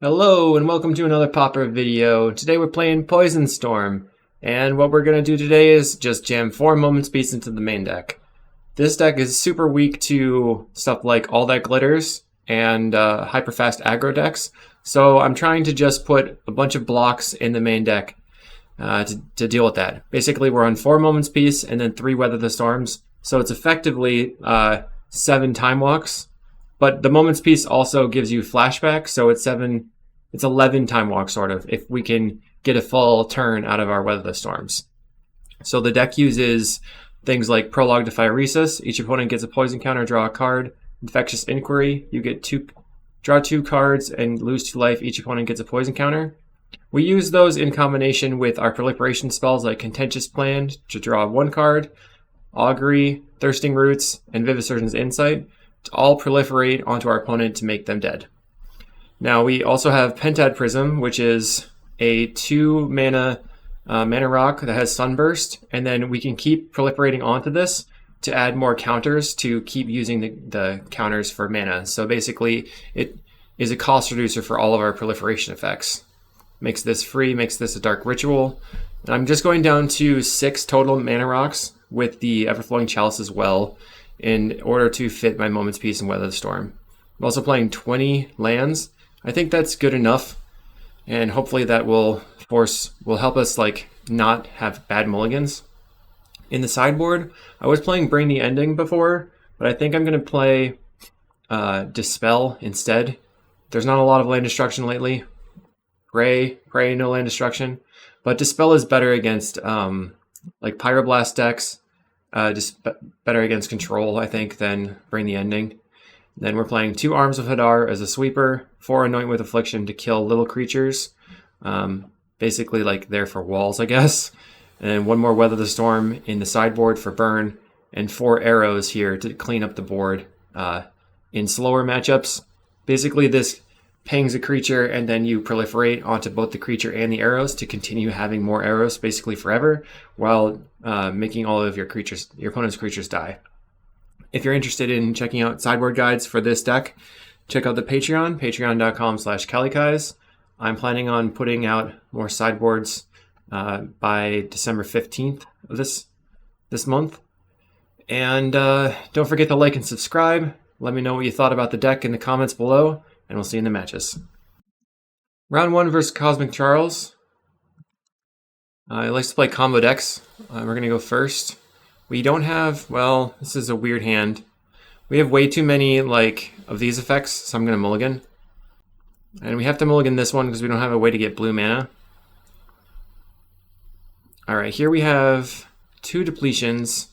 Hello and welcome to another Pauper video. Today we're playing Poison Storm, and what we're going to do today is just jam 4 Moments Peace into the main deck. This deck is super weak to stuff like All That Glitters and hyper fast aggro decks, so I'm trying to just put a bunch of blocks in the main deck to deal with that. Basically we're on 4 Moments Peace and then 3 Weather the Storms, so it's effectively 7 Time Walks. But the Moment's Peace also gives you flashback, so it's 11 Time Walks, sort of, if we can get a full turn out of our Weather the Storms. So the deck uses things like Prologue to Phyresis. Each opponent gets a poison counter, draw a card. Infectious Inquiry, you get draw 2 cards and lose 2 life. Each opponent gets a poison counter. We use those in combination with our proliferation spells like Contentious Plan to draw 1 card, Augury, Thirsting Roots, and Vivisurgeon's Insight to all proliferate onto our opponent to make them dead. Now we also have Pentad Prism, which is a 2 mana rock that has Sunburst, and then we can keep proliferating onto this to add more counters to keep using the counters for mana. So basically it is a cost reducer for all of our proliferation effects. Makes this free, makes this a Dark Ritual. And I'm just going down to 6 total mana rocks with the Everflowing Chalice as well, in order to fit my Moment's Peace and Weather the Storm. I'm also playing 20 lands. I think that's good enough, and hopefully that will help us like not have bad mulligans. In the sideboard, I was playing Bring the Ending before, but I think I'm going to play Dispel instead. There's not a lot of land destruction lately. Pray, no land destruction, but Dispel is better against like Pyroblast decks. Just better against control, I think, than Bring the Ending. Then we're playing 2 Arms of Hadar as a sweeper, 4 Anoint with Affliction to kill little creatures. Basically like there for walls, I guess. And 1 more Weather the Storm in the sideboard for burn, and 4 arrows here to clean up the board in slower matchups. Basically this pings a creature and then you proliferate onto both the creature and the arrows to continue having more arrows basically forever, while making all of your opponent's creatures die. If you're interested in checking out sideboard guides for this deck, check out the Patreon, patreon.com/kalikaiz. I'm planning on putting out more sideboards by December 15th of this month. And don't forget to like and subscribe. Let me know what you thought about the deck in the comments below, and we'll see you in the matches. Round 1 versus Cosmic Charles. He likes to play combo decks. We're going to go first. We don't have, well, this is a weird hand. We have way too many of these effects, so I'm going to mulligan. And we have to mulligan this one because we don't have a way to get blue mana. Alright, here we have 2 depletions.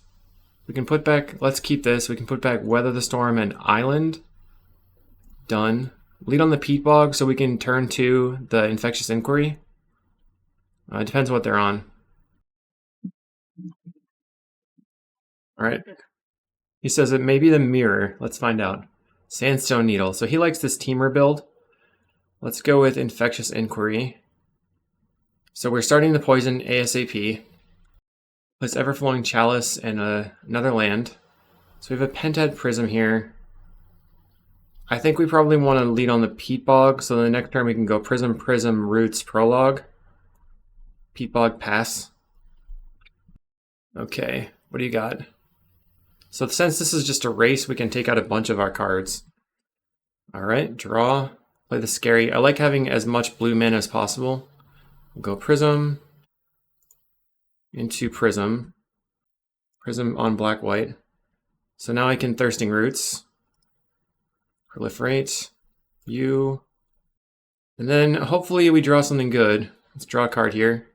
We can put back, let's keep this, we can put back Weather the Storm and Island. Done. Lead on the Peat Bog so we can turn to the Infectious Inquiry. It depends what they're on. Alright. He says it may be the Mirror. Let's find out. Sandstone Needle. So he likes this Teamer build. Let's go with Infectious Inquiry. So we're starting the poison ASAP. Place Everflowing Chalice and another land. So we have a Pentad Prism here. I think we probably want to lead on the Peat Bog, so the next turn we can go Prism, Roots, Prologue. Peat Bog, pass. Okay, what do you got? So since this is just a race, we can take out a bunch of our cards. Alright, draw. Play the Scary. I like having as much blue mana as possible. We'll go Prism. Into Prism. Prism on black-white. So now I can Thirsting Roots. Proliferate. And then hopefully we draw something good. Let's draw a card here.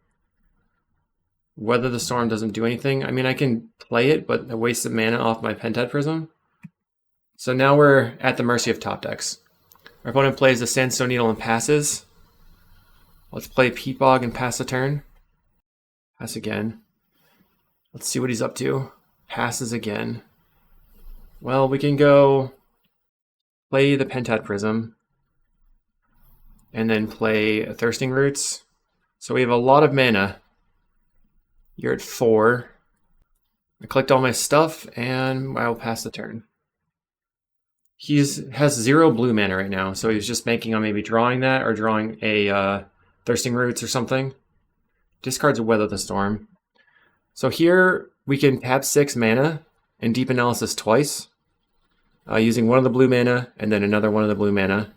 Weather the Storm doesn't do anything. I mean, I can play it, but I wasted mana off my Pentad Prism. So now we're at the mercy of top decks. Our opponent plays the Sandstone Needle and passes. Let's play Peat Bog and pass a turn. Pass again. Let's see what he's up to. Passes again. Well, we can go play the Pentad Prism and then play Thirsting Roots. So we have a lot of mana. You're at 4. I clicked all my stuff and I'll pass the turn. has 0 blue mana right now, so he's just banking on maybe drawing that or drawing a Thirsting Roots or something. Discards a Weather the Storm. So here we can tap 6 mana and Deep Analysis twice, using one of the blue mana and then another one of the blue mana.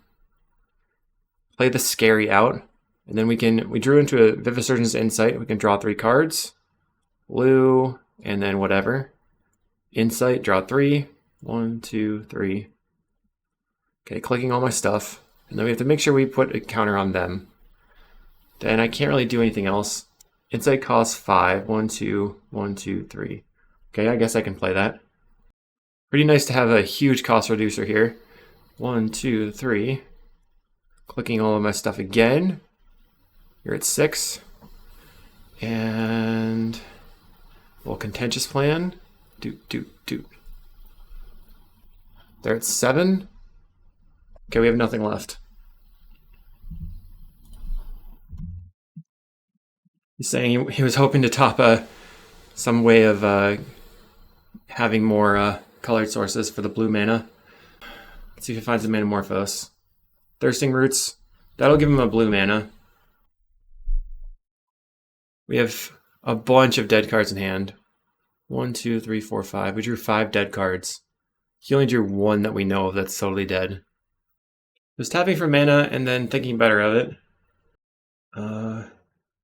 Play the Scary out, and then we drew into a Vivisurgent's Insight. We can draw 3 cards, blue, and then whatever. Insight, draw 3, 1, 2, 3. Okay, clicking all my stuff, and then we have to make sure we put a counter on them. Then I can't really do anything else. Insight costs 5, 1, 2, 1, 2, 3. Okay, I guess I can play that. Pretty nice to have a huge cost reducer here. 1, 2, 3. Clicking all of my stuff again. You're at 6. And a little Contentious Plan. Doot. They're at 7. Okay, we have nothing left. He's saying he was hoping to top some way of having more colored sources for the blue mana. Let's see if he finds a Manamorphose. Thirsting Roots, that'll give him a blue mana. We have a bunch of dead cards in hand. 1, 2, 3, 4, 5. We drew 5 dead cards. He only drew 1 that we know of that's totally dead. Just tapping for mana and then thinking better of it.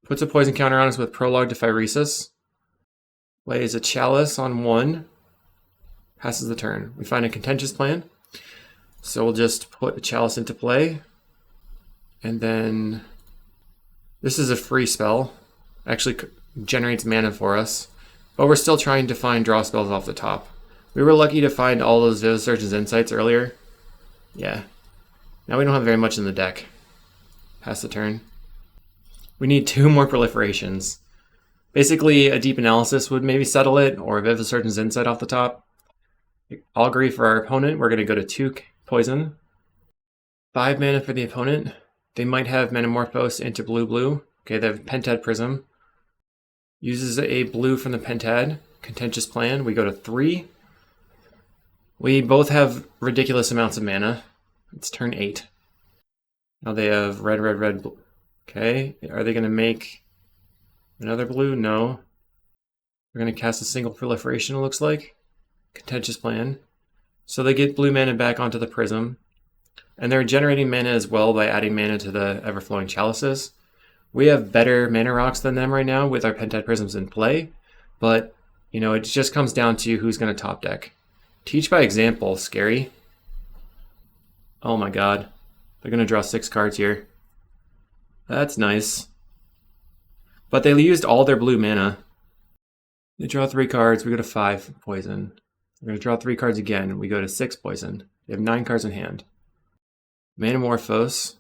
Puts a poison counter on us with Prologue to Phyresis. Plays a Chalice on 1. Passes the turn. We find a Contentious Plan. So we'll just put a Chalice into play. And then this is a free spell. Actually generates mana for us. But we're still trying to find draw spells off the top. We were lucky to find all those Vivisurgent's Insights earlier. Yeah. Now we don't have very much in the deck. Pass the turn. We need 2 more proliferations. Basically, a Deep Analysis would maybe settle it, or a Vivisurgent's Insight off the top. Augury for our opponent. We're going to go to 2 poison. 5 mana for the opponent. They might have Manamorphose into blue. Okay, they have Pentad Prism. Uses a blue from the Pentad. Contentious Plan. We go to 3. We both have ridiculous amounts of mana. It's turn 8. Now they have red, blue. Okay, are they going to make another blue? No. They're going to cast a single proliferation, it looks like. Contentious Plan. So they get blue mana back onto the Prism. And they're generating mana as well by adding mana to the Everflowing Chalices. We have better mana rocks than them right now with our Pentad Prisms in play. But, you know, it just comes down to who's going to top deck. Teach by example, Scary. Oh my god. They're going to draw 6 cards here. That's nice. But they used all their blue mana. They draw 3 cards, we go to 5 poison. We're going to draw 3 cards again, we go to 6 poison. They have 9 cards in hand. Manamorphose.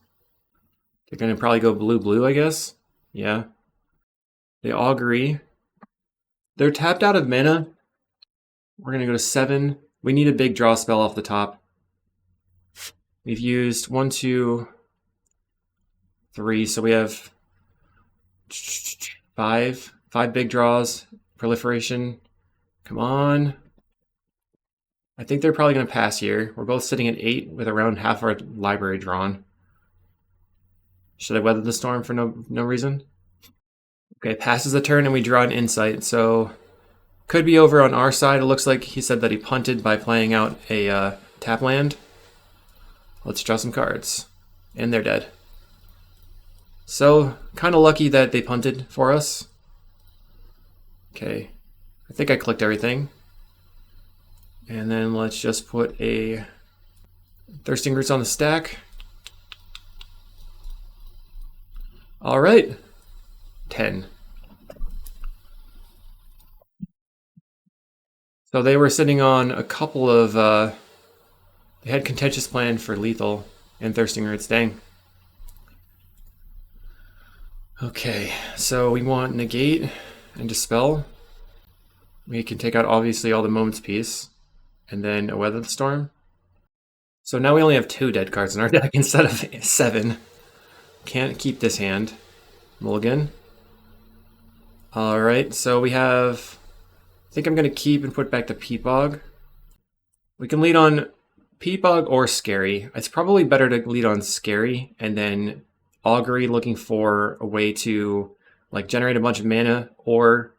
They're going to probably go blue, I guess. Yeah. They Augury. They're tapped out of mana. We're going to go to 7. We need a big draw spell off the top. We've used 1, 2, 3, so we have 5 big draws. Proliferation. Come on. I think they're probably going to pass here. We're both sitting at 8 with around half our library drawn. Should I Weather the Storm for no reason? Okay, passes the turn and we draw an Insight, so could be over on our side. It looks like he said that he punted by playing out a tap land. Let's draw some cards. And they're dead. So, kind of lucky that they punted for us. Okay, I think I clicked everything. And then let's just put a Thirsting Roots on the stack. All right, 10. So they were sitting on a couple of, they had Contentious Plan for lethal and Thirsting Roots, dang. Okay, so we want Negate and Dispel. We can take out obviously all the Moment's Peace and then a Weather the Storm. So now we only have 2 dead cards in our deck instead of 7. Can't keep this hand. Mulligan. Alright, so we have... I think I'm going to keep and put back the Peat Bog. We can lead on Peatbog or Scary. It's probably better to lead on Scary and then Augury, looking for a way to like generate a bunch of mana or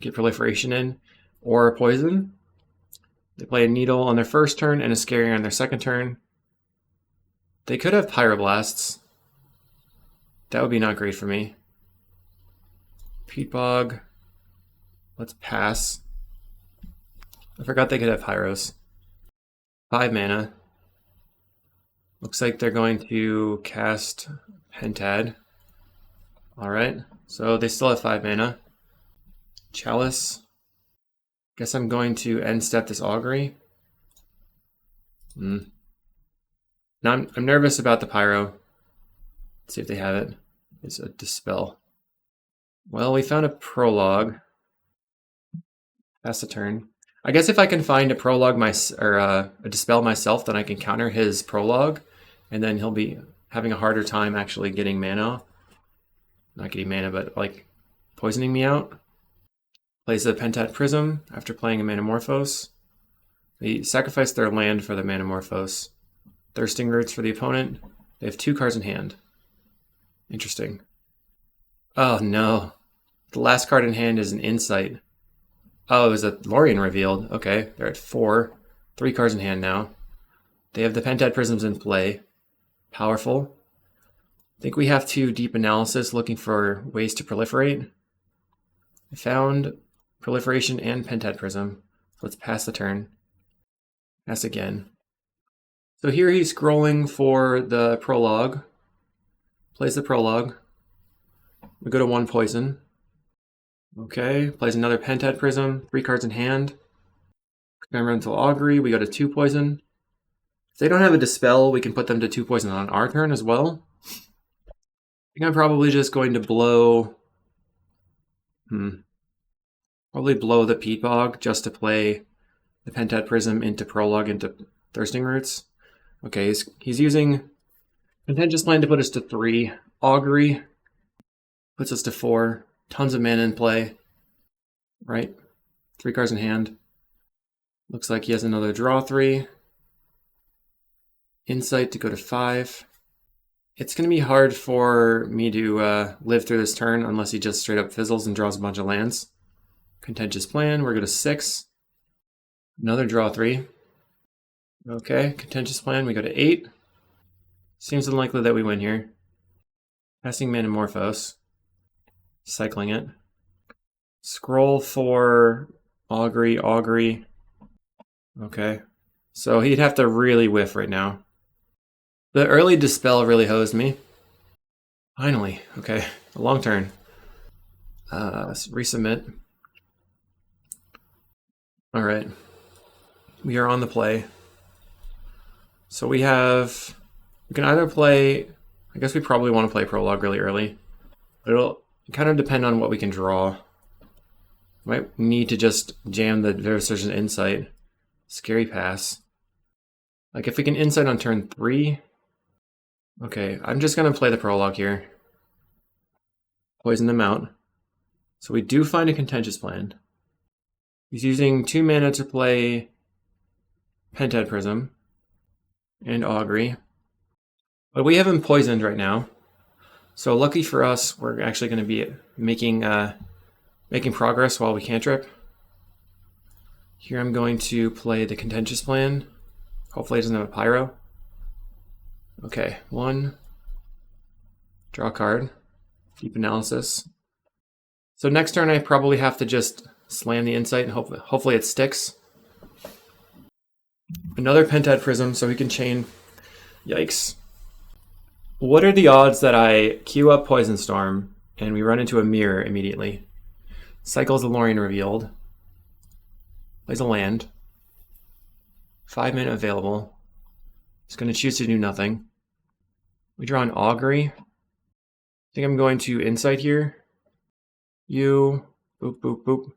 get proliferation in, or a poison. They play a Needle on their first turn and a Scary on their second turn. They could have Pyroblasts. That would be not great for me. Peatbog. Let's pass. I forgot they could have Pyros. 5 mana. Looks like they're going to cast Pentad. Alright, so they still have 5 mana. Chalice. Guess I'm going to end step this Augury. Now I'm nervous about the Pyro. Let's see if they have it. It's a Dispel. Well, we found a Prologue. Pass the turn. I guess if I can find a Prologue a Dispel myself, then I can counter his Prologue, and then he'll be having a harder time actually getting mana. Not getting mana, but like poisoning me out. Plays the Pentad Prism after playing a Manamorphose. They sacrifice their land for the Manamorphose. Thirsting Roots for the opponent. They have 2 cards in hand. Interesting. Oh no. The last card in hand is an Insight. Oh, it was a Lorien revealed. Okay, they're at 4. 3 cards in hand now. They have the Pentad Prisms in play. Powerful. I think we have to Deep Analysis, looking for ways to proliferate. I found Proliferation and Pentad Prism. Let's pass the turn. Pass again. So here he's scrolling for the Prologue. Plays the Prologue. We go to 1 poison. Okay, plays another Pentad Prism, 3 cards in hand. Experimental Augury, we go to 2 poison. If they don't have a Dispel, we can put them to 2 poison on our turn as well. I think I'm probably just going to blow... Probably blow the Peatbog just to play the Pentad Prism into Prologue into Thirsting Roots. Okay, he's using Contentious Plan to put us to 3. Augury puts us to 4. Tons of mana in play, right? 3 cards in hand. Looks like he has another draw 3. Insight to go to 5. It's going to be hard for me to live through this turn unless he just straight up fizzles and draws a bunch of lands. Contentious Plan, we're going to 6. Another draw 3. Okay, Contentious Plan, we go to 8. Seems unlikely that we win here. Passing Manamorphose. Cycling it. Scroll for Augury. Okay. So he'd have to really whiff right now. The early Dispel really hosed me. Finally. Okay. A long turn. Let's resubmit. Alright. We are on the play. So we can either play... I guess we probably want to play Prologue really early. But it'll kind of depend on what we can draw. Might need to just jam the Resurgent Insight. Scary pass. Like if we can Insight on turn 3. Okay, I'm just going to play the Prologue here. Poison them out. So we do find a Contentious Plan. He's using 2 mana to play Pentad Prism and Augury. But we have him poisoned right now. So lucky for us, we're actually going to be making progress while we cantrip. Here I'm going to play the Contentious Plan. Hopefully it doesn't have a Pyro. Okay, 1. Draw a card. Deep Analysis. So next turn I probably have to just slam the Insight and hopefully it sticks. Another Pentad Prism so we can chain. Yikes. What are the odds that I queue up Poison Storm and we run into a mirror immediately? Cycles the Lorien revealed. Plays a land. 5 mana available. He's going to choose to do nothing. We draw an Augury. I think I'm going to Insight here. Boop, boop, boop.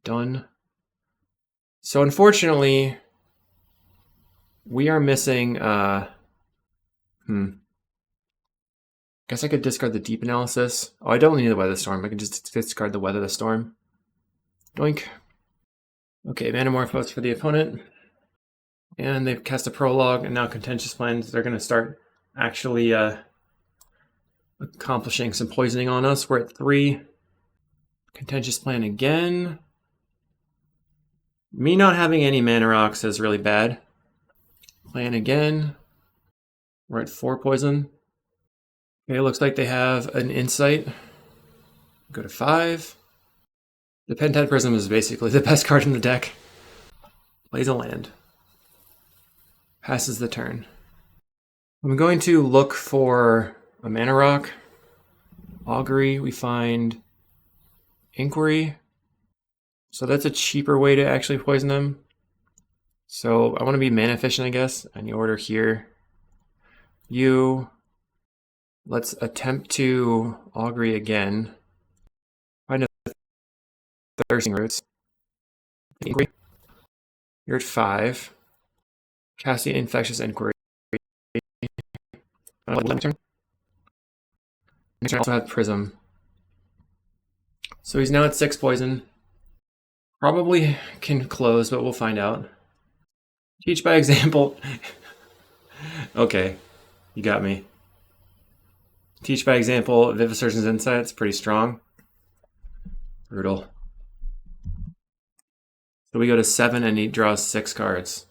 Done. So unfortunately, we are missing, Guess I could discard the Deep Analysis. Oh, I don't need the Weather Storm. I can just discard the Weather the Storm. Doink. Okay, Manamorphose for the opponent. And they've cast a prologue, and now contentious plans. They're going to start actually accomplishing some poisoning on us. We're at 3. Contentious plan again. Me not having any mana rocks is really bad. Plan again. We're at 4 poison. Okay, looks like they have an insight. Go to 5. The Pentad Prism is basically the best card in the deck. Plays a land. Passes the turn. I'm going to look for a mana rock. Augury, we find Inquiry. So that's a cheaper way to actually poison them. So I want to be mana efficient, I guess. Any order here. Let's attempt to Augury again. Find a Thirsting Roots. Inquiry. You're at 5. Cast the Infectious Inquiry. Turn. I also have Prism. So he's now at 6 poison. Probably can close, but we'll find out. Teach by example. Okay, you got me. Teach by example, Vivisurgeon's Insight's pretty strong. Brutal. So we go to 7 and he draws 6 cards.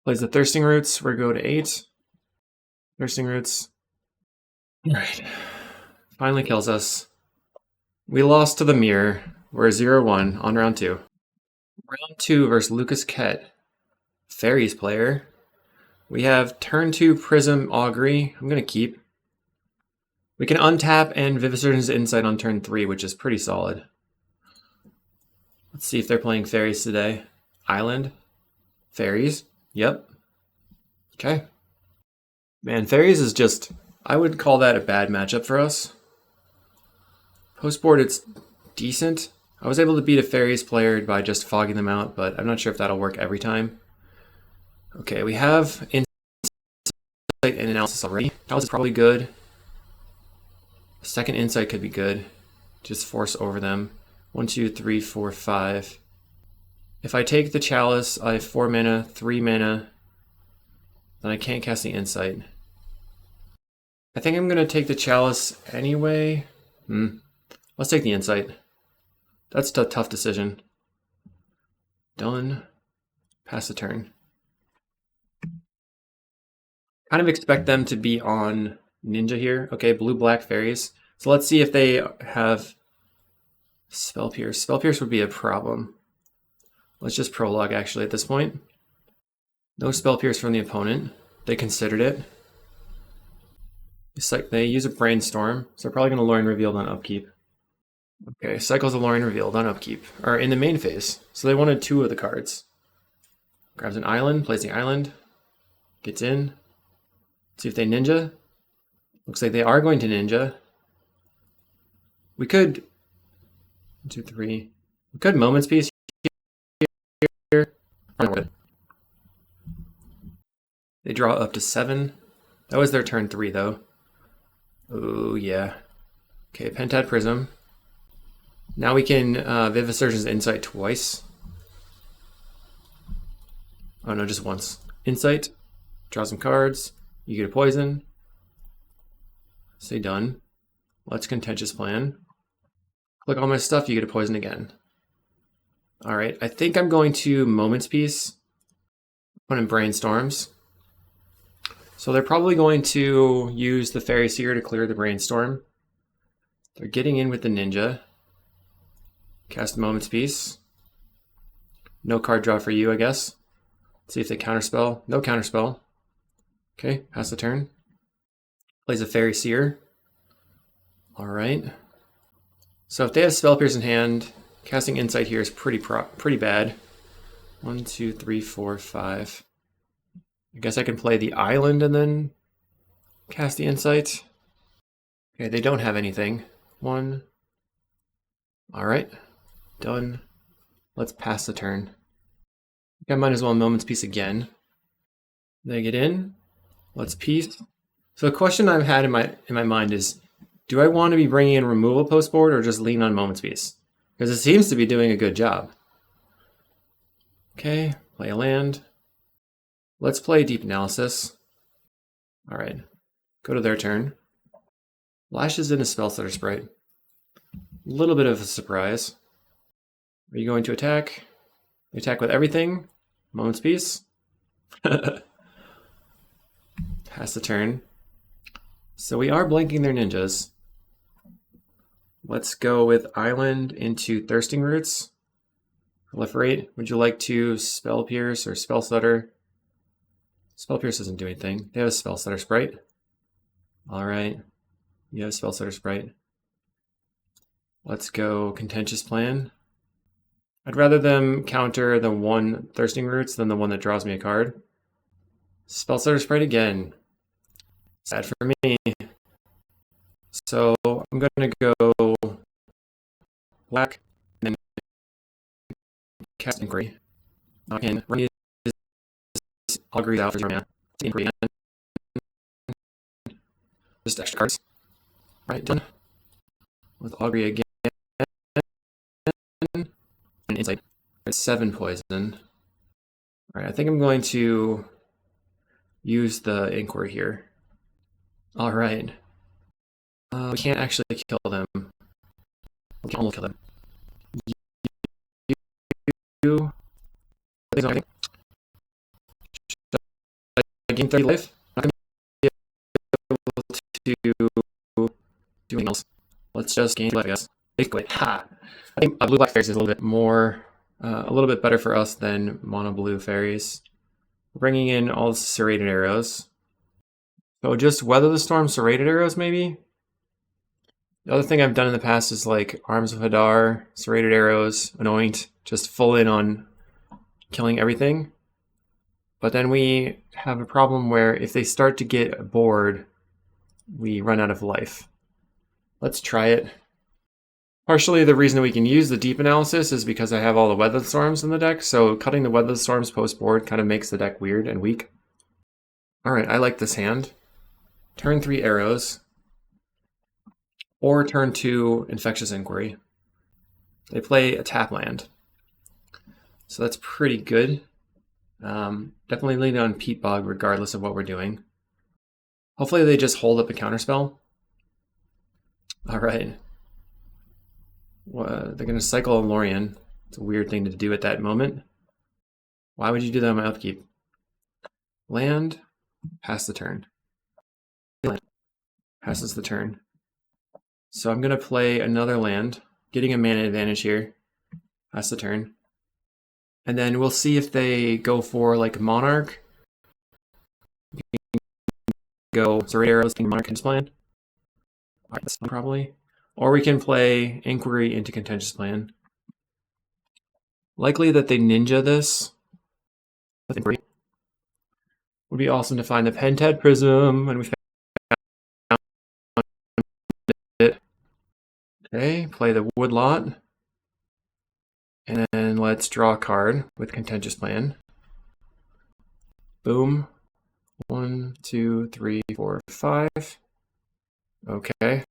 Plays the Thirsting Roots, we go to 8. Thirsting Roots. Alright. Finally kills us. We lost to the Mirror. We're 0-1 on round 2. Round 2 versus Lucas Kett. Fairies player. We have turn 2 Prism Augury. I'm going to keep. We can untap and Vivisurgeon's Insight on turn 3, which is pretty solid. Let's see if they're playing Fairies today. Island. Fairies. Yep. Okay. Man, Fairies is just... I would call that a bad matchup for us. Postboard, it's decent. I was able to beat a Fairies player by just fogging them out, but I'm not sure if that'll work every time. Okay, we have Insight and Analysis already. Analysis is probably good. Second Insight could be good. Just force over them. 1, 2, 3, 4, 5. If I take the Chalice, I have 4 mana, 3 mana. Then I can't cast the Insight. I think I'm going to take the Chalice anyway. Let's take the Insight. That's a tough decision. Done. Pass the turn. Kind of expect them to be on Ninja here. Okay, blue-black Fairies. So let's see if they have Spell Pierce. Spell Pierce would be a problem. Let's just prologue actually at this point. No Spell Pierce from the opponent. They considered it. It's like they use a Brainstorm, so they're probably going to Lorien Revealed on upkeep. Okay, cycles of Lorien Revealed on upkeep. Or in the main phase. So they wanted 2 of the cards. Grabs an island, plays the island. Gets in. See if they ninja. Looks like they are going to ninja. We could... 1, 2, 3. We could Moment's Peace here. They draw up to 7. That was their turn 3 though. Oh yeah. Okay, Pentad Prism. Now we can Vivisurgeon's Insight twice. Oh no, just once. Insight. Draw some cards. You get a poison. Say done. Let's Contentious Plan. Click all my stuff, you get a poison again. Alright, I think I'm going to Moment's Peace. Put in Brainstorms. So they're probably going to use the Fairy Seer to clear the Brainstorm. They're getting in with the Ninja. Cast Moment's Peace. No card draw for you, I guess. Let's see if they counterspell. No counterspell. Okay, pass the turn. Plays a Fairy Seer. Alright. So if they have Spell Pierce in hand, casting Insight here is pretty bad. 1, 2, 3, 4, 5. I guess I can play the island and then cast the Insight. Okay, they don't have anything. 1. Alright. Done. Let's pass the turn. I think I might as well Moment's Peace again. They get in. Let's Peace. So the question I've had in my mind is, do I want to be bringing in removal post board or just lean on Moment's Peace? Because it seems to be doing a good job. Okay, play a land. Let's play Deep Analysis. All right, go to their turn. Lashes in a Spellstutter Sprite. A little bit of a surprise. Are you going to attack? You attack with everything. Moment's Peace. Pass the turn. So we are blanking their ninjas. Let's go with Island into Thirsting Roots. Proliferate. Would you like to Spell Pierce or Spell Stutter? Spell Pierce doesn't do anything. They have a Spell Stutter Sprite. Alright. You have a Spell Stutter Sprite. Let's go Contentious Plan. I'd rather them counter the one Thirsting Roots than the one that draws me a card. Spell Stutter Sprite again. Sad for me. So I'm going to go black and then cast Inquiry. And run these Auguries out for 0 mana. Inquiry again. Just extra cards. Right, done. With Augury again. And Insight. It's 7 poison. Alright, I think I'm going to use the Inquiry here. Alright. We can't actually kill them. We can almost kill them. You. I gain 30 life. I'm not going to be able to do anything else. Let's just gain life, I guess. Basically, ha! I think blue black fairies is a little bit more, a little bit better for us than mono blue fairies. We're bringing in all the serrated arrows. So just Weather the Storm, serrated arrows, maybe? The other thing I've done in the past is like Arms of Hadar, serrated arrows, Anoint, just full in on killing everything. But then we have a problem where if they start to get bored, we run out of life. Let's try it. Partially the reason we can use the Deep Analysis is because I have all the Weather Storms in the deck, so cutting the Weather Storms post-board kind of makes the deck weird and weak. Alright, I like this hand. Turn 3 arrows. Or turn 2 Infectious Inquiry. They play a tap land. So that's pretty good. Definitely lean on Peat Bog regardless of what we're doing. Hopefully they just hold up a counterspell. Alright. They're going to cycle a Lorien. It's a weird thing to do at that moment. Why would you do that on my upkeep? Land. Pass the turn. Land. Passes the turn. So I'm going to play another land, getting a mana advantage here. Pass the turn. And then we'll see if they go for like Monarch. Go Serrated Arrows, Monarch can plan. Alright, that's probably. Or we can play Inquiry into Contentious Plan. Likely that they ninja this. I think it would be awesome to find the Pentad Prism, and we found it. Okay, play the Woodlot. And then let's draw a card with Contentious Plan. Boom. 1, 2, 3, 4, 5. Okay. And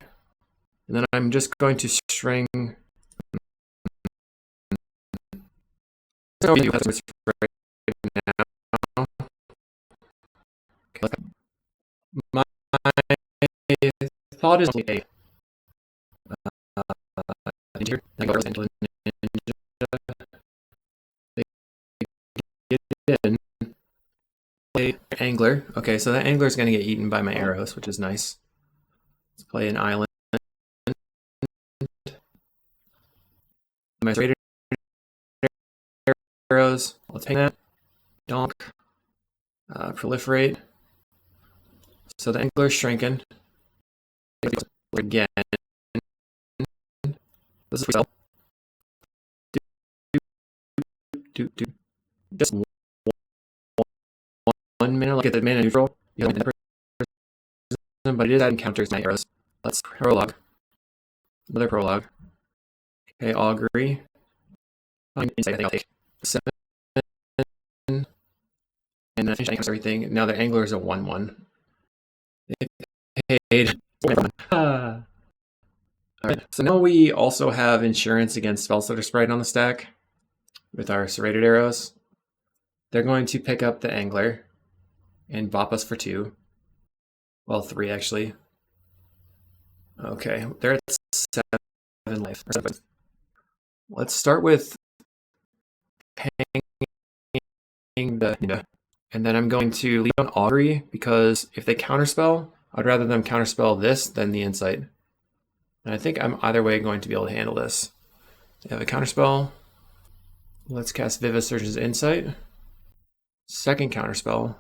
then I'm just going to string. Okay, my thought is a angler. Okay, so that angler is going to get eaten by my arrows, which is nice. Let's play an island. My serrated arrows. Let's hang that. Donk. Proliferate. So the angler's shrinking. Again. This is free spell. Just one mana. Look at the mana neutral. You have that person, but it is that encounters my arrows. Let's prologue. Another prologue. Okay, Augury. Insight, I think I'll take 7. And then finish everything. Now the angler is a 1/1. They paid. Alright, so now we also have insurance against Spellstutter Sprite on the stack with our serrated arrows. They're going to pick up the Angler and bop us for 2. Well, 3 actually. Okay, they're at 7 life. Or 7. Let's start with paying the Ninja. And then I'm going to leave on Augury, because if they counterspell, I'd rather them counterspell this than the Insight. And I think I'm either way going to be able to handle this. They have a counterspell. Let's cast Vivid Surgeon's Insight. Second counterspell.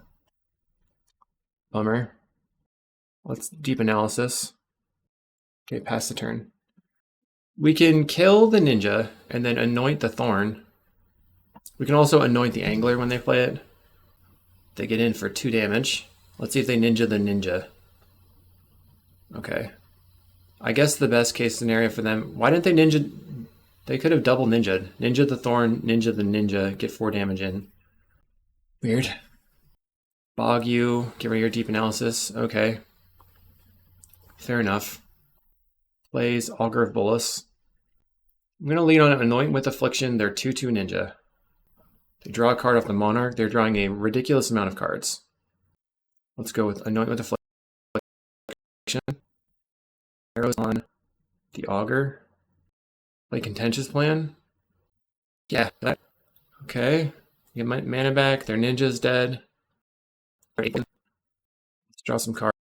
Bummer. Let's Deep Analysis. Okay, pass the turn. We can kill the Ninja and then anoint the Thorn. We can also anoint the Angler when they play it. They get in for 2 damage. Let's see if they Ninja the Ninja. Okay. I guess the best case scenario for them... Why didn't they Ninja... They could have double Ninja'd. Ninja the Thorn, Ninja the Ninja, get 4 damage in. Weird. Bog you, get rid of your Deep Analysis. Okay. Fair enough. Plays Augur of Bolus. I'm going to lead on Anoint with Affliction. They're 2/2 Ninja. They draw a card off the Monarch. They're drawing a ridiculous amount of cards. Let's go with Anoint with Affliction. Arrows on the Augur. Play Contentious Plan. Yeah. Okay. Get my mana back. Their Ninja's dead. Let's draw some cards.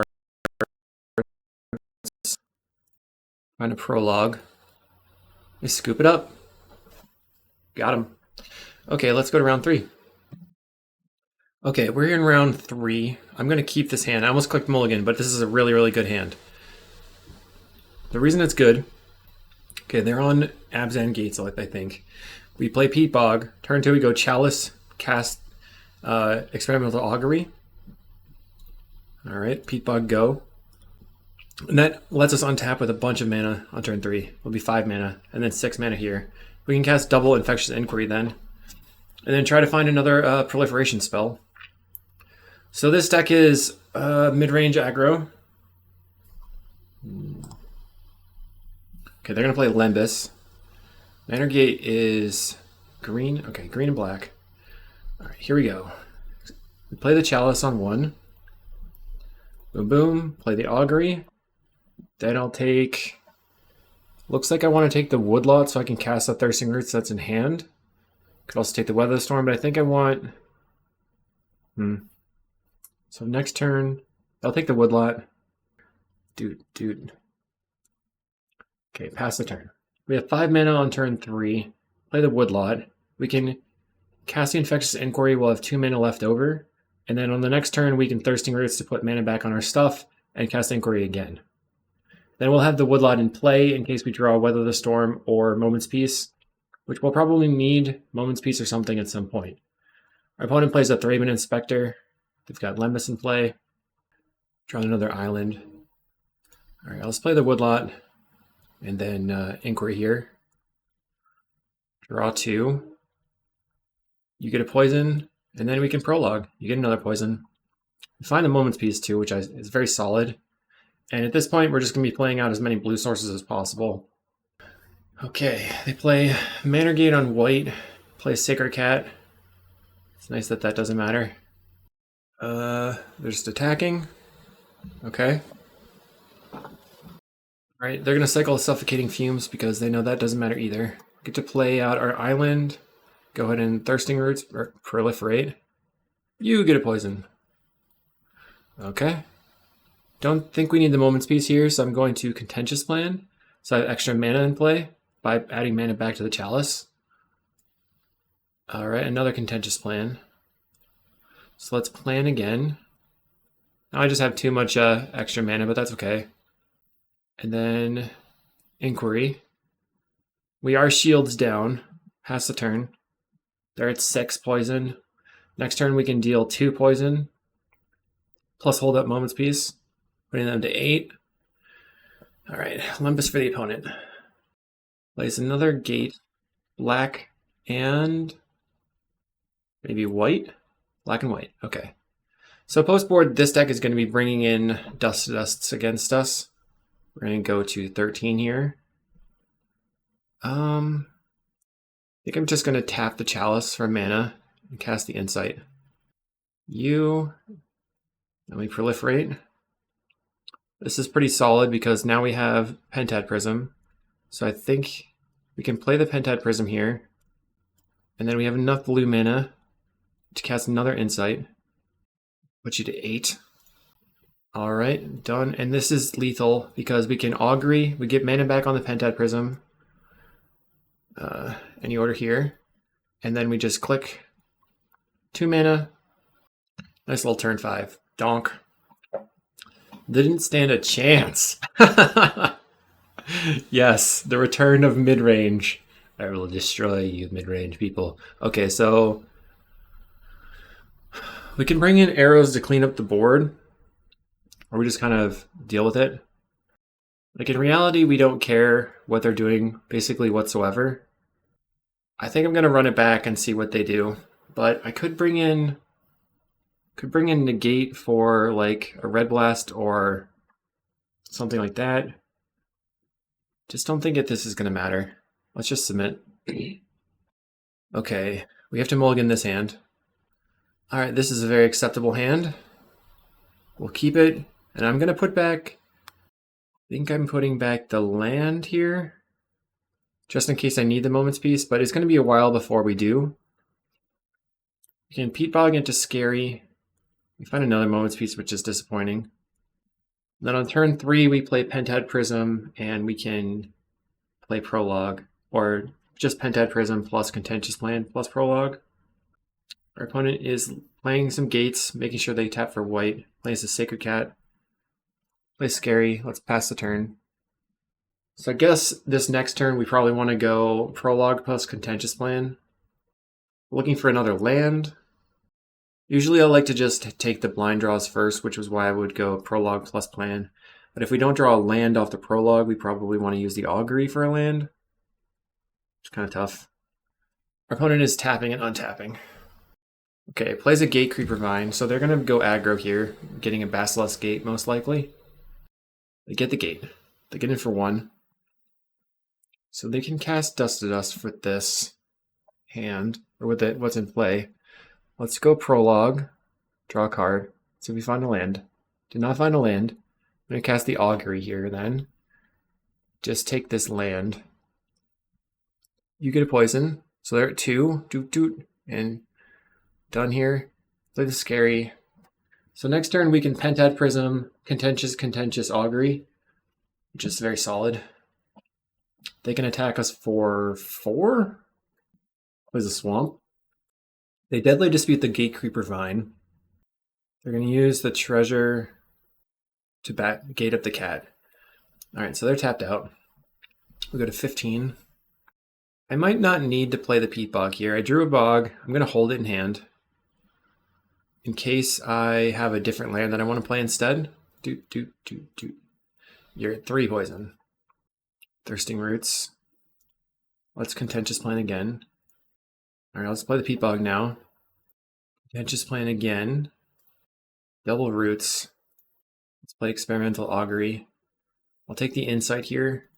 Find a prologue. They scoop it up. Got him. Okay, let's go to round 3. Okay, we're in round 3. I'm going to keep this hand. I almost clicked Mulligan, but this is a really, really good hand. The reason it's good... Okay, they're on Abzan Gates, I think. We play Peat Bog. Turn 2, we go Chalice, cast Experimental Augury. Alright, Peat Bog, go. And that lets us untap with a bunch of mana on turn 3. It'll be 5 mana, and then 6 mana here. We can cast double Infectious Inquiry then. And then try to find another proliferation spell. So this deck is mid-range aggro. Okay, they're going to play Lembas. Manor Gate is green. Okay, green and black. All right, here we go. We play the Chalice on 1. Boom, boom. Play the Augury. Then I'll take... Looks like I want to take the Woodlot so I can cast that Thirsting Roots that's in hand. Could also take the Weather Storm, but I think I want... So next turn, I'll take the Woodlot. Dude. Okay, pass the turn. We have 5 mana on turn 3. Play the Woodlot. We can cast the Infectious Inquiry. We'll have 2 mana left over. And then on the next turn, we can Thirsting Roots to put mana back on our stuff and cast Inquiry again. Then we'll have the Woodlot in play in case we draw Weather the Storm or Moment's Peace, which we'll probably need Moment's Peace or something at some point. Our opponent plays a Thraben Inspector. They've got Lembas in play. Draw another island. All right, let's play the Woodlot. And then Inquiry here. Draw 2. You get a poison, and then we can prologue. You get another poison. We find a Moment's Peace too, which is very solid. And at this point, we're just going to be playing out as many blue sources as possible. Okay, they play Manor Gate on white. Play Sacred Cat. It's nice that that doesn't matter. They're just attacking. Okay. Alright, they're going to cycle Suffocating Fumes because they know that doesn't matter either. Get to play out our island. Go ahead and Thirsting Roots, or Proliferate. You get a poison. Okay. Don't think we need the Moment's Peace here, so I'm going to Contentious Plan. So I have extra mana in play by adding mana back to the Chalice. Alright, another Contentious Plan. So let's plan again. Now I just have too much extra mana, but that's okay. And then Inquiry. We are shields down. Pass the turn. They're at 6 poison. Next turn we can deal 2 poison. Plus hold up Moment's Peace. Putting them to 8. Alright, Lembas for the opponent. Plays another gate. Black and maybe white? Black and white, okay. So post board, this deck is going to be bringing in Dusts against us. We're going to go to 13 here. I think I'm just going to tap the Chalice for mana and cast the Insight. Then we proliferate. This is pretty solid because now we have Pentad Prism. So I think we can play the Pentad Prism here. And then we have enough blue mana to cast another Insight. Put you to 8. Alright, done. And this is lethal because we can Augury. We get mana back on the Pentad Prism. Any order here. And then we just click 2 mana. Nice little turn 5. Donk. Didn't stand a chance. Yes, the return of mid-range. I will destroy you, mid-range people. Okay, so we can bring in arrows to clean up the board, or we just kind of deal with it. Like in reality, we don't care what they're doing basically whatsoever. I think I'm gonna run it back and see what they do, but I could bring in negate for like a red blast or something like that. Just don't think that this is gonna matter. Let's just submit. Okay, we have to mulligan this hand. All right, this is a very acceptable hand. We'll keep it, and I'm gonna put back, I think I'm putting back the land here, just in case I need the Moment's Peace, but it's gonna be a while before we do. We can Pete Bog into Scary. We find another Moment's Peace, which is disappointing. Then on turn 3, we play Pentad Prism, and we can play Prologue, or just Pentad Prism plus Contentious Land plus Prologue. Our opponent is playing some gates, making sure they tap for white. Plays a Sacred Cat. Plays Scary. Let's pass the turn. So I guess this next turn we probably want to go Prologue plus Contentious Land. Looking for another land. Usually I like to just take the blind draws first, which was why I would go Prologue plus Plan. But if we don't draw a land off the Prologue, we probably want to use the Augury for a land. It's kind of tough. Our opponent is tapping and untapping. Okay, plays a Gate Creeper Vine, so they're going to go aggro here, getting a Basilisk Gate most likely. They get the gate. They get in for 1. So they can cast Dust to Dust with this hand, or with what's in play. Let's go Prologue, draw a card, see if we find a land. Did not find a land. I'm going to cast the Augury here then. Just take this land. You get a poison, so they're at 2, doot doot, and done here. Play the Scary. So next turn we can Pentad Prism, Contentious Augury, which is very solid. They can attack us for 4. Plays a Swamp. They Deadly Dispute the Gate Creeper Vine. They're going to use the Treasure to gate up the cat. Alright, so they're tapped out. We'll go to 15. I might not need to play the Peat Bog here. I drew a Bog. I'm going to hold it in hand. In case I have a different land that I want to play instead. Doot, doot, doot, doot. You're at 3 poison. Thirsting Roots. Let's Contentious Plan again. Alright, let's play the Peat Bog now. Contentious Plan again. Double Roots. Let's play Experimental Augury. I'll take the Insight here.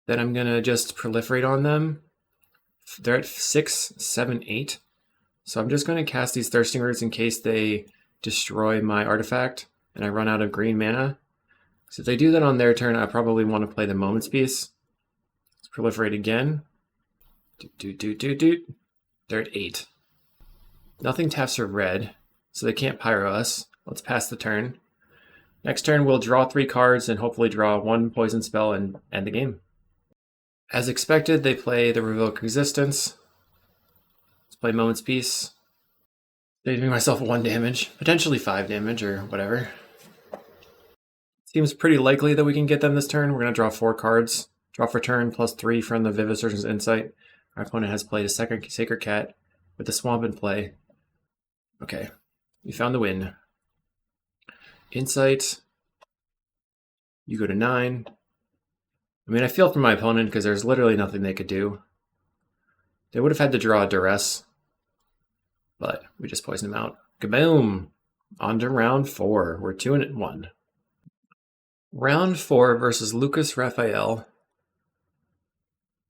Then I'm going to just proliferate on them. They're at 6, 7, 8. So I'm just going to cast these Thirsting Roots in case they destroy my artifact and I run out of green mana. So if they do that on their turn, I probably want to play the Moment's Peace. Let's proliferate again. Doot, doot, doot, doot, doot. They're at 8. Nothing taps for red, so they can't pyro us. Let's pass the turn. Next turn, we'll draw 3 cards and hopefully draw 1 poison spell and end the game. As expected, they play the Revoke Resistance. Let's play Moment's Peace. Saving myself 1 damage, potentially 5 damage or whatever. Seems pretty likely that we can get them this turn. We're going to draw 4 cards. Draw for turn plus 3 from the Vivid Surgeon's Insight. Our opponent has played a second Sacred Cat with the Swamp in play. Okay, we found the win. Insight. You go to 9. I mean, I feel for my opponent because there's literally nothing they could do. They would have had to draw a Duress, but we just poisoned him out. Kaboom! On to round 4. We're 2-1. Round 4 versus Lucas Raphael.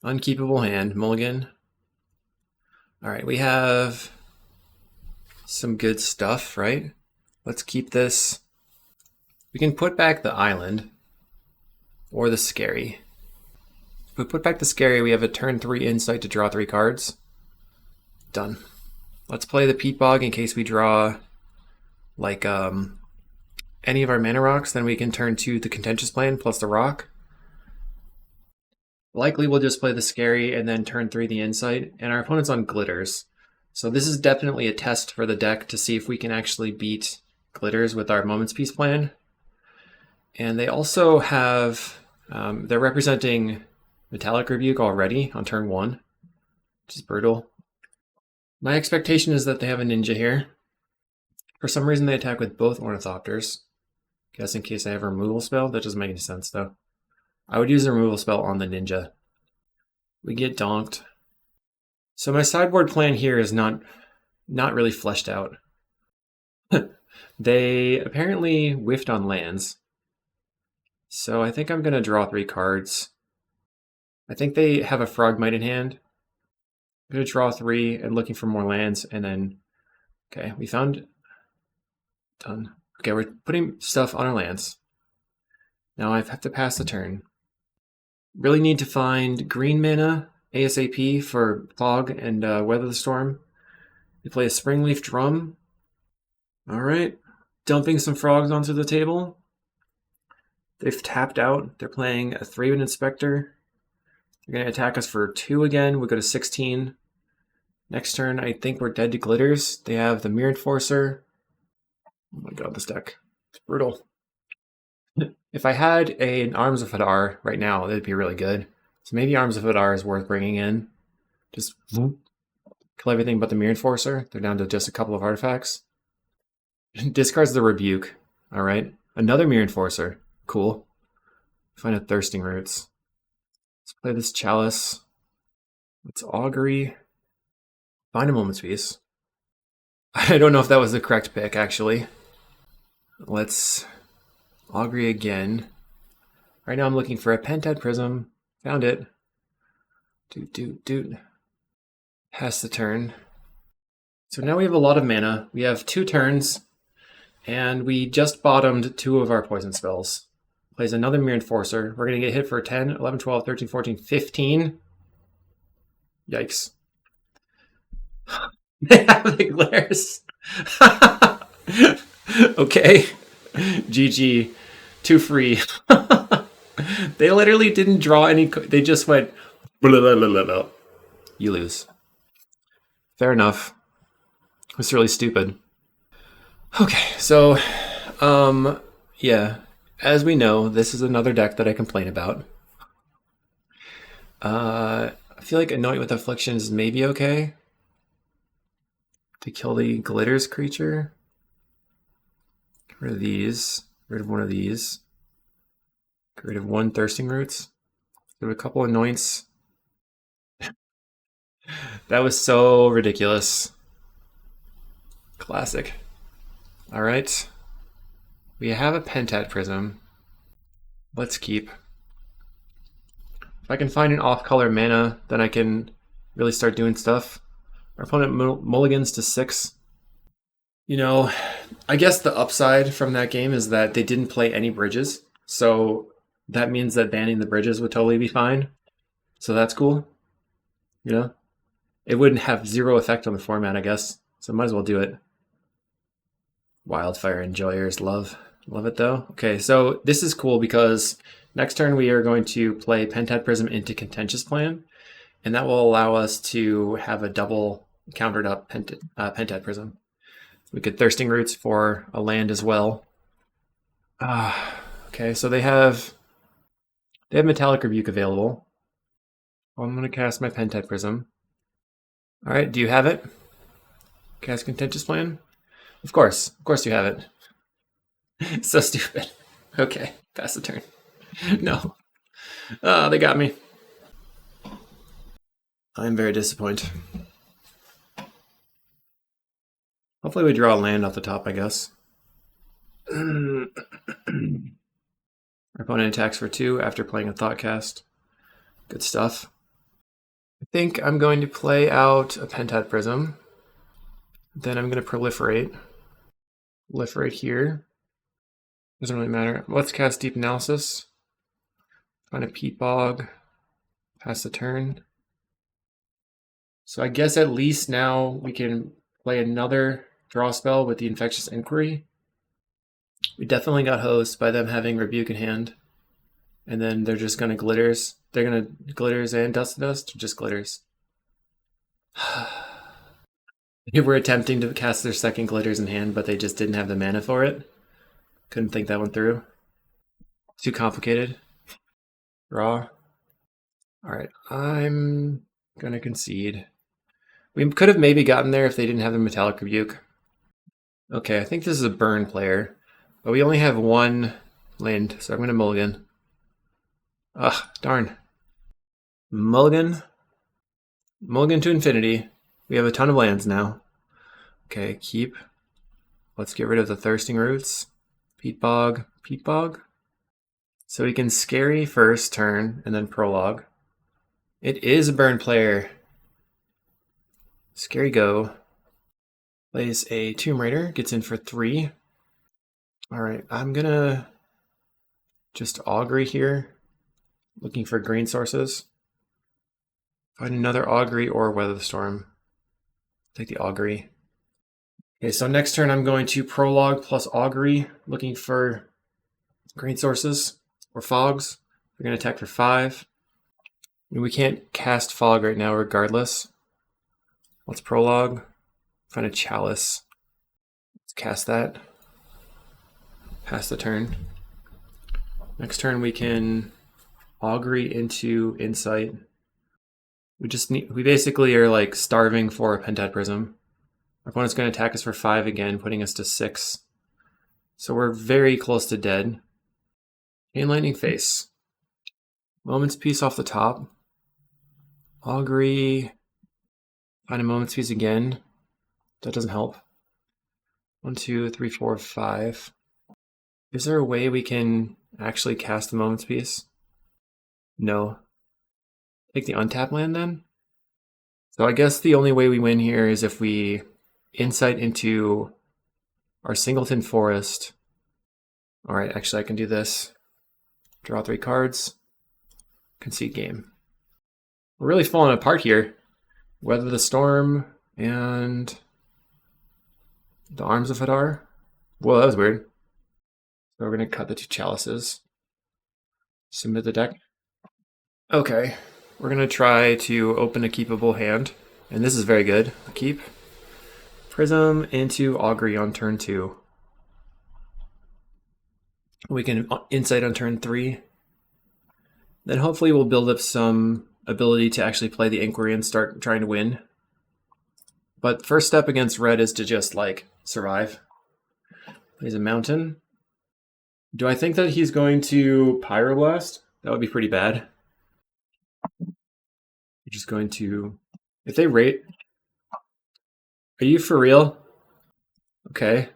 Unkeepable hand, mulligan. Alright, we have Some good stuff, right? Let's keep this. We can put back the island or the scary. If we put back the scary, we have a turn 3 insight to draw 3 cards. Done. Let's play the peat bog in case we draw like any of our mana rocks, then we can turn to the contentious plan plus the rock. Likely we'll just play the scary and then turn 3 the insight, and our opponent's on glitters. So this is definitely a test for the deck to see if we can actually beat glitters with our Moments Peace plan. And they also have, they're representing Metallic Rebuke already on turn 1, which is brutal. My expectation is that they have a ninja here. For some reason they attack with both Ornithopters. Guess in case I have a removal spell. That doesn't make any sense though. I would use a removal spell on the ninja. We get donked. So my sideboard plan here is not really fleshed out. They apparently whiffed on lands. So I think I'm going to draw 3 cards. I think they have a Frogmite in hand. I'm going to draw 3 and looking for more lands, and then... Okay, we found... Done. Okay, we're putting stuff on our lands. Now I have to pass the turn. Really need to find green mana ASAP for Fog and Weather the Storm. We play a Springleaf Drum. Alright. Dumping some frogs onto the table. They've tapped out. They're playing a 3-win Inspector. They're going to attack us for 2 again. We go to 16. Next turn, I think we're dead to glitters. They have the Mirror Enforcer. Oh my god, this deck. It's brutal. If I had an Arms of Hadar right now, that'd be really good. So maybe Arms of Hadar is worth bringing in. Just kill everything but the Mirror Enforcer. They're down to just a couple of artifacts. Discards the Rebuke. Alright. Another Mirror Enforcer. Cool. Find a Thirsting Roots. Let's play this Chalice. Let's Augury. Find a Moment's Peace. I don't know if that was the correct pick, actually. Let's Augury again. Right now I'm looking for a Pentad Prism. Found it. Doot. Pass the turn. So now we have a lot of mana. We have 2 turns, and we just bottomed 2 of our poison spells. Plays another Mirror Enforcer. We're going to get hit for 10, 11, 12, 13, 14, 15. Yikes. They have the glares. Okay. GG. 2 free. They literally didn't draw any. They just went. Blah, blah, blah, blah. You lose. Fair enough. It's really stupid. Okay, so, yeah. As we know, this is another deck that I complain about. I feel like Anoint with Affliction is maybe okay. To kill the Glitters creature. Get rid of these. Get rid of one of these. Get rid of 1 Thirsting Roots. Get rid of a couple Anoints. That was so ridiculous. Classic. Alright. We have a Pentad Prism. Let's keep. If I can find an off-color mana, then I can really start doing stuff. Our opponent mulligans to 6. You know, I guess the upside from that game is that they didn't play any bridges. So that means that banning the bridges would totally be fine. So that's cool. You know? It wouldn't have 0 effect on the format, I guess. So might as well do it. Wildfire Enjoyers, love it though. Okay, so this is cool because next turn we are going to play Pentad Prism into Contentious Plan, and that will allow us to have a double countered up Pentad Prism. We could Thirsting Roots for a land as well. Okay, so they have Metallic Rebuke available. Well, I'm going to cast my Pentad Prism. All right, do you have it? Cast Contentious Plan? Of course you have it. So stupid. Okay, pass the turn. No. They got me. I'm very disappointed. Hopefully we draw a land off the top, I guess. Our opponent attacks for 2 after playing a Thoughtcast. Good stuff. I think I'm going to play out a Pentad Prism. Then I'm going to proliferate. Proliferate here. Doesn't really matter. Let's cast Deep Analysis. Find a Peat Bog. Pass the turn. So I guess at least now we can play another draw spell with the Infectious Inquiry. We definitely got hosed by them having Rebuke in hand. And then they're just going to Glitters. They're going to Glitters and Dust to Dust, or just Glitters? They were attempting to cast their second Glitters in hand, but they just didn't have the mana for it. Couldn't think that one through. Too complicated. Draw. Alright, I'm gonna concede. We could have maybe gotten there if they didn't have the Metallic Rebuke. Okay, I think this is a burn player. But we only have one land, so I'm gonna mulligan. Ugh, darn. Mulligan. Mulligan to infinity. We have a ton of lands now. Okay, keep. Let's get rid of the Thirsting Roots. Peat Bog, Peat Bog. So we can Scary first turn and then Prologue. It is a burn player. Scary go. Plays a Tomb Raider, gets in for 3. Alright, I'm gonna just Augury here. Looking for green sources. Find another Augury or Weather the Storm. Take the Augury. Okay, so next turn I'm going to Prologue plus Augury, looking for green sources or fogs. We're going to attack for 5. And we can't cast fog right now regardless. Let's Prologue. Find a Chalice. Let's cast that. Pass the turn. Next turn we can Augury into Insight. We basically are like starving for a Pentad Prism. Our opponent's going to attack us for 5 again, putting us to 6. So we're very close to dead. Chain Lightning Face. Moment's Peace off the top. Augury. Find a Moment's Peace again. That doesn't help. 1, 2, 3, 4, 5. Is there a way we can actually cast the Moment's Peace? No. Take the untap land then? So I guess the only way we win here is if we Insight into our Singleton Forest. Alright, actually I can do this. Draw 3 cards. Concede game. We're really falling apart here. Weather the Storm and the Arms of Hadar. Whoa, that was weird. So we're going to cut the 2 chalices. Submit the deck. Okay, we're going to try to open a keepable hand. And this is very good. A keep. Prism into Augury on turn 2. We can Insight on turn 3. Then hopefully we'll build up some ability to actually play the Inquiry and start trying to win. But first step against red is to just, like, survive. Plays a Mountain. Do I think that he's going to Pyroblast? That would be pretty bad. We're just going to... If they rate... Are you for real? Okay.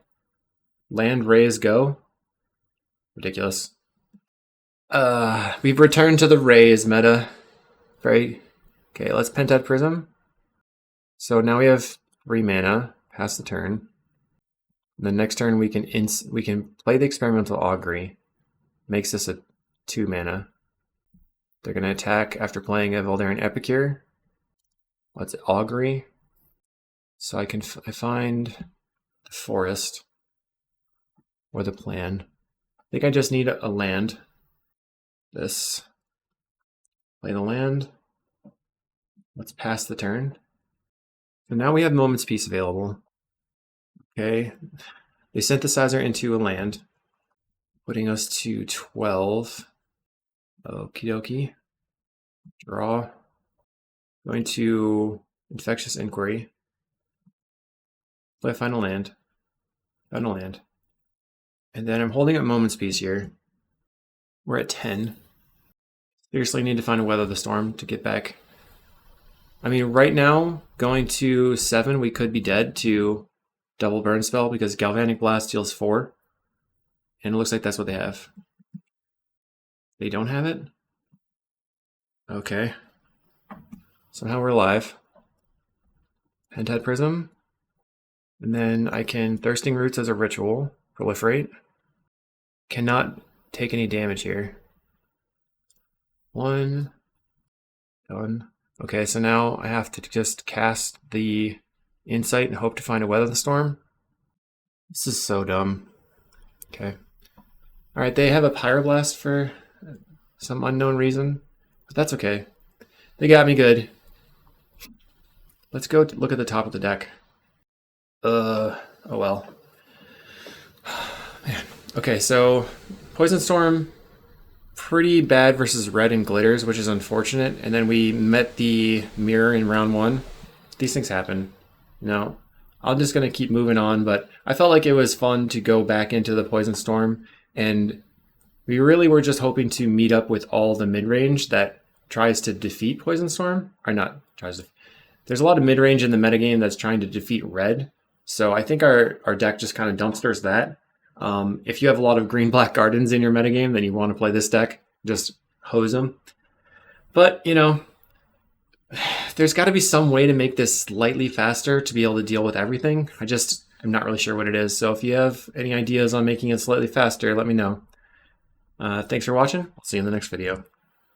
Land, raise, go. Ridiculous. We've returned to the raise meta. Very... Okay, let's Pentad Prism. So now we have 3 mana. Pass the turn. The next turn we can play the Experimental Augury. Makes this a 2 mana. They're going to attack after playing a Voldaren Epicure. Let's Augury. So I find the forest or the plan. I think I just need a land. This. Play the land. Let's pass the turn. So now we have Moment's Peace available. Okay. They Synthesizer into a land, putting us to 12. Okie dokie. Draw. Going to Infectious Inquiry. Play Final Land. Final Land. And then I'm holding up Moment's Peace here. We're at 10. Seriously need to find a Weather the Storm to get back. I mean, right now, going to 7, we could be dead to double burn spell because Galvanic Blast deals 4. And it looks like that's what they have. They don't have it? Okay. Somehow we're alive. Pentad Prism. And then I can Thirsting Roots as a ritual, proliferate. Cannot take any damage here. 1, done. Okay, so now I have to just cast the Insight and hope to find a Weather the Storm. This is so dumb. Okay. Alright, they have a Pyroblast for some unknown reason, but that's okay. They got me good. Let's go look at the top of the deck. Oh well. Man. Okay, so Poison Storm, pretty bad versus red and glitters, which is unfortunate. And then we met the mirror in round 1. These things happen. No, I'm just gonna keep moving on, but I felt like it was fun to go back into the Poison Storm, and we really were just hoping to meet up with all the mid-range that tries to defeat Poison Storm, or not tries to. There's a lot of mid-range in the metagame that's trying to defeat red, so I think our deck just kind of dumpsters that. If you have a lot of green-black gardens in your metagame, then you want to play this deck, just hose them. But, you know, there's got to be some way to make this slightly faster to be able to deal with everything. I'm not really sure what it is, so if you have any ideas on making it slightly faster, let me know. Thanks for watching. I'll see you in the next video.